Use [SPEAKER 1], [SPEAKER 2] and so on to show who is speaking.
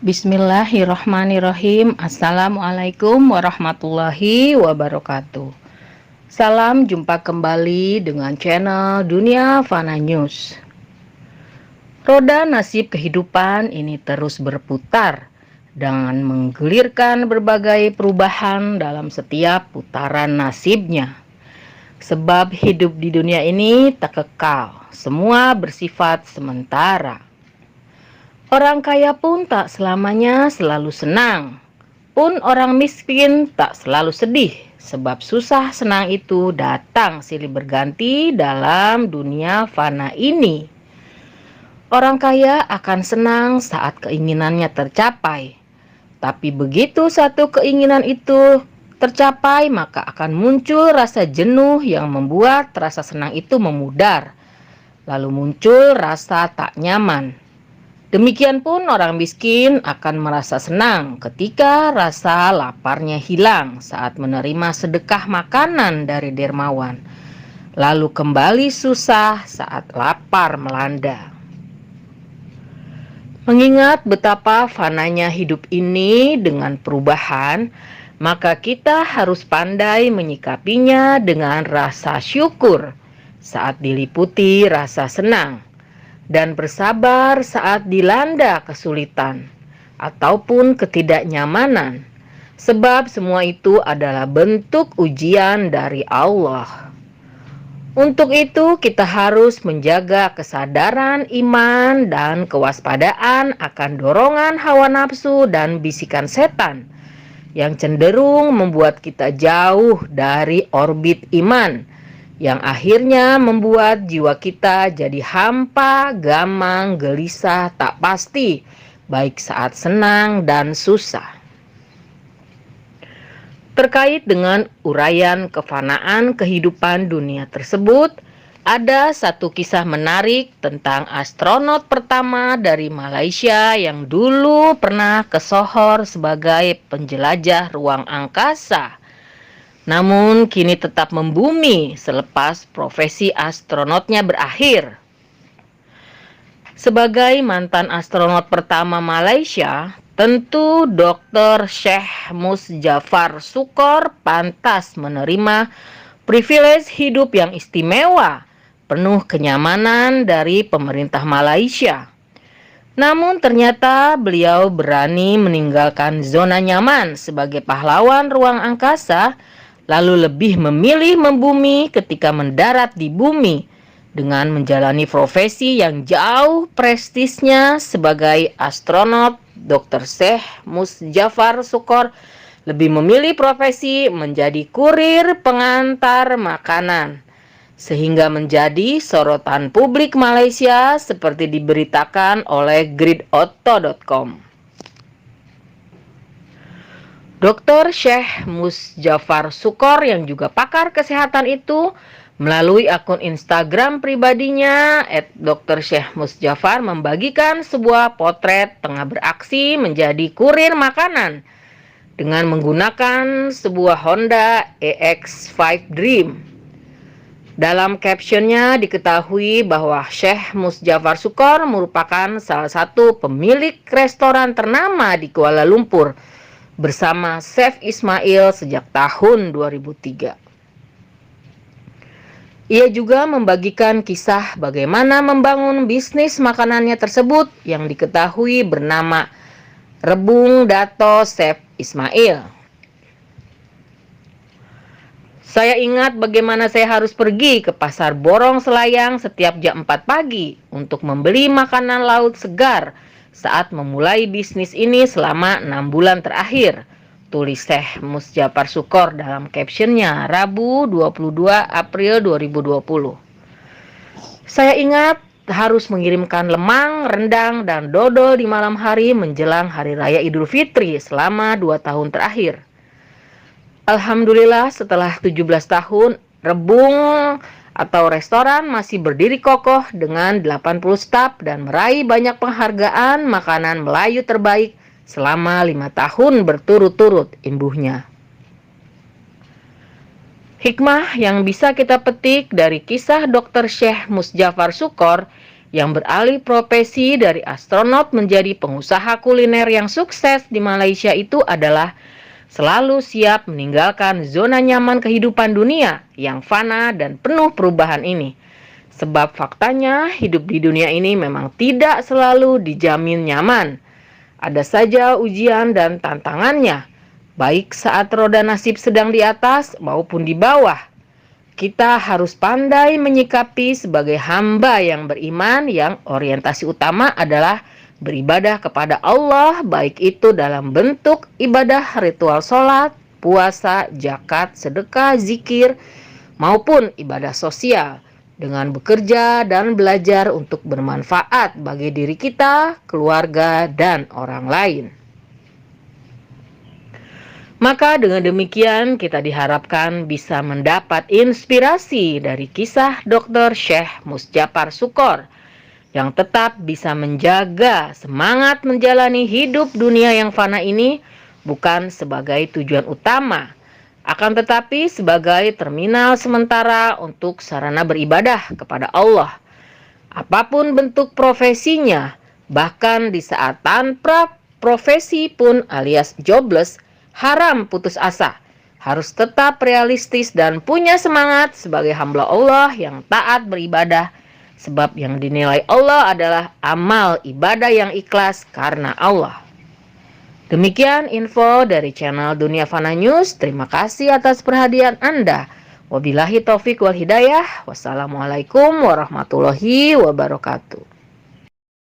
[SPEAKER 1] Bismillahirrahmanirrahim. Assalamualaikum warahmatullahi wabarakatuh. Salam jumpa kembali dengan channel Dunia Fana News. Roda nasib kehidupan ini terus berputar dengan menggelirkan berbagai perubahan dalam setiap putaran nasibnya. Sebab hidup di dunia ini tak kekal, semua bersifat sementara. Orang kaya pun tak selamanya selalu senang, pun orang miskin tak selalu sedih, sebab susah senang itu datang silih berganti dalam dunia fana ini. Orang kaya akan senang saat keinginannya tercapai, tapi begitu satu keinginan itu tercapai, maka akan muncul rasa jenuh yang membuat rasa senang itu memudar, lalu muncul rasa tak nyaman. Demikian pun orang miskin akan merasa senang ketika rasa laparnya hilang saat menerima sedekah makanan dari dermawan, lalu kembali susah saat lapar melanda. Mengingat betapa fananya hidup ini dengan perubahan, maka kita harus pandai menyikapinya dengan rasa syukur saat diliputi rasa senang, dan bersabar saat dilanda kesulitan ataupun ketidaknyamanan, sebab semua itu adalah bentuk ujian dari Allah. Untuk itu kita harus menjaga kesadaran iman dan kewaspadaan akan dorongan hawa nafsu dan bisikan setan yang cenderung membuat kita jauh dari orbit iman, yang akhirnya membuat jiwa kita jadi hampa, gamang, gelisah, tak pasti, baik saat senang dan susah. Terkait dengan uraian kefanaan kehidupan dunia tersebut, ada satu kisah menarik tentang astronot pertama dari Malaysia yang dulu pernah ke Sohor sebagai penjelajah ruang angkasa, namun kini tetap membumi selepas profesi astronotnya berakhir. Sebagai mantan astronot pertama Malaysia, tentu Dr. Syekh Musjafar Shukor pantas menerima privilege hidup yang istimewa, penuh kenyamanan dari pemerintah Malaysia. Namun ternyata beliau berani meninggalkan zona nyaman sebagai pahlawan ruang angkasa, lalu lebih memilih membumi ketika mendarat di bumi dengan menjalani profesi yang jauh prestisnya sebagai astronot. Dr. Syekh Musjafar Shukor lebih memilih profesi menjadi kurir pengantar makanan, sehingga menjadi sorotan publik Malaysia seperti diberitakan oleh gridauto.com. Dr. Syekh Musjafar Shukor yang juga pakar kesehatan itu melalui akun Instagram pribadinya @Dr. Syekh Musjafar membagikan sebuah potret tengah beraksi menjadi kurir makanan dengan menggunakan sebuah Honda EX5 Dream. Dalam captionnya diketahui bahwa Syekh Musjafar Shukor merupakan salah satu pemilik restoran ternama di Kuala Lumpur bersama Chef Ismail sejak tahun 2003. Ia juga membagikan kisah bagaimana membangun bisnis makanannya tersebut yang diketahui bernama Rebung Dato Chef Ismail. Saya ingat bagaimana saya harus pergi ke pasar Borong Selayang setiap jam 4 pagi untuk membeli makanan laut segar saat memulai bisnis ini selama 6 bulan terakhir, tulis Syekh Musjafar Shukor dalam captionnya Rabu 22 April 2020. Saya ingat harus mengirimkan lemang, rendang, dan dodol di malam hari menjelang Hari Raya Idul Fitri selama 2 tahun terakhir. Alhamdulillah setelah 17 tahun, Rebung atau restoran masih berdiri kokoh dengan 80 staf dan meraih banyak penghargaan makanan Melayu terbaik selama 5 tahun berturut-turut, imbuhnya. Hikmah yang bisa kita petik dari kisah Dr. Syekh Musjafar Shukor yang beralih profesi dari astronot menjadi pengusaha kuliner yang sukses di Malaysia itu adalah selalu siap meninggalkan zona nyaman kehidupan dunia yang fana dan penuh perubahan ini. Sebab faktanya hidup di dunia ini memang tidak selalu dijamin nyaman. Ada saja ujian dan tantangannya, baik saat roda nasib sedang di atas maupun di bawah. Kita harus pandai menyikapi sebagai hamba yang beriman yang orientasi utama adalah beribadah kepada Allah, baik itu dalam bentuk ibadah ritual sholat, puasa, zakat, sedekah, zikir, maupun ibadah sosial dengan bekerja dan belajar untuk bermanfaat bagi diri kita, keluarga, dan orang lain. Maka dengan demikian kita diharapkan bisa mendapat inspirasi dari kisah Dr. Syekh Musjapar Sukor yang tetap bisa menjaga semangat menjalani hidup dunia yang fana ini bukan sebagai tujuan utama, akan tetapi sebagai terminal sementara untuk sarana beribadah kepada Allah. Apapun bentuk profesinya, bahkan di saat tanpa profesi pun alias jobless, haram putus asa. Harus tetap realistis dan punya semangat sebagai hamba Allah yang taat beribadah. Sebab yang dinilai Allah adalah amal ibadah yang ikhlas karena Allah. Demikian info dari channel Dunia Fana News. Terima kasih atas perhatian Anda. Wabillahi taufik wal hidayah. Wassalamualaikum warahmatullahi wabarakatuh.